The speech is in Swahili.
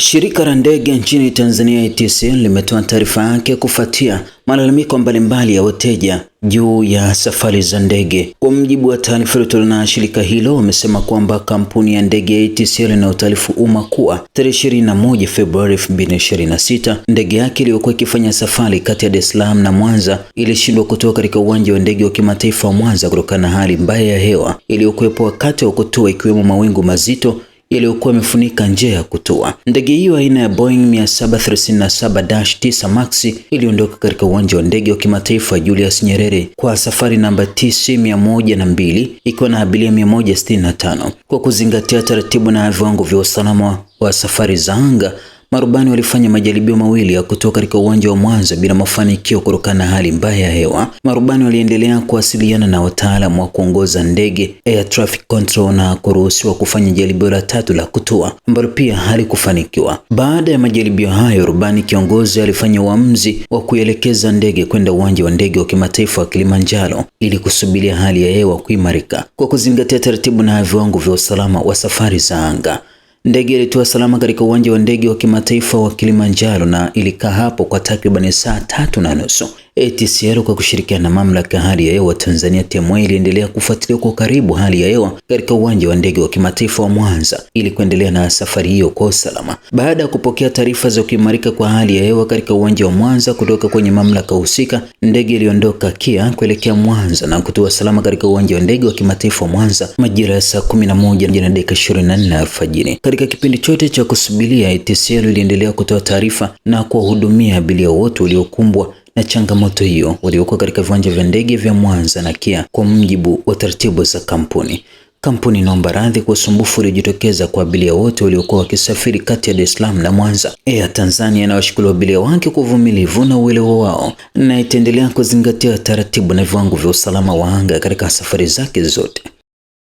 Shirika la ndege nchini Tanzania ATCL limetoa taarifa yake kufuatia malalamiko mbalimbali ya wateja juu ya safari za ndege. Kwa mujibu wa taarifa iliyotolewa na shirika hilo, wamesema kwamba kampuni ya ndege ya ATCL inayotaarifu umma kuwa tarehe 21 Februari 2026 ndege yake iliyokuwa ikifanya safari kati ya Dar es Salaam na Mwanza ilishindwa kutoka katika uwanja wa ndege wa kimataifa wa Mwanza kutokana na hali mbaya ya hewa iliyokuwepo wakati wa kutua, ikiwemo mawingu mazito iliyokuwa imefunika njia ya kutua. Ndege hiyo aina ya Boeing 737-9 Max iliondoka katika uwanja wa ndege wa kimataifa Julius Nyerere kwa safari namba TC102 ikiwa na abiria 165. Kwa kuzingatia taratibu na viwango vya usalama wa safari za anga, marubani walifanya majaribio mawili ya kutoka katika uwanja wa Mwanza bila mafanikio kutokana na hali mbaya ya hewa. Marubani waliendelea kuwasiliana na wataalamu wa kuongoza ndege Air Traffic Control na kuruhusiwa kufanya jaribio la tatu la kutua ambalo pia halikufanikiwa. Baada ya majaribio hayo, rubani kiongozi alifanya uamuzi wa kuelekeza ndege kwenda uwanja wa ndege wa kimataifa wa Kilimanjaro ili kusubiria hali ya hewa kuimarika. Kwa kuzingatia taratibu na viwango vya usalama wa safari za anga, ndege ilitua salama katika uwanja wa ndege wa kimataifa wa Kilimanjaro na ilikaa hapo kwa takriban saa 3.5. ATCL kwa kushirikiana na mamlaka ya hali ya hewa Tanzania TMA iliendelea kufuatilia kwa karibu hali ya hewa katika uwanja wa ndege wa kimataifa wa Mwanza ili kuendelea na safari hiyo kwa usalama. Baada ya kupokea taarifa za kuimarika kwa hali ya hewa katika uwanja wa Mwanza kutoka kwenye mamlaka husika, ndege iliondoka KIA kuelekea Mwanza na kutua salama katika uwanja wa ndege wa kimataifa wa Mwanza majira ya saa 11:24 alfajiri. Katika kipindi chote cha kusubiria, ATCL iliendelea kutoa taarifa na kuwahudumia abiria wote waliokumbwa na changamoto hiyo waliokuwa katika viwanja vya ndege vya Mwanza na KIA kwa mujibu wa taratibu za kampuni. Kampuni inaomba radhi kwa usumbufu uliojitokeza kwa abiria wote waliokuwa wakisafiri kati ya Dar es Salaam na Mwanza. Air Tanzania inawashukuru abiria wake kwa uvumilivu na uelewa wao na itaendelea kuzingatia taratibu na viwango vya usalama wa anga katika safari zake zote.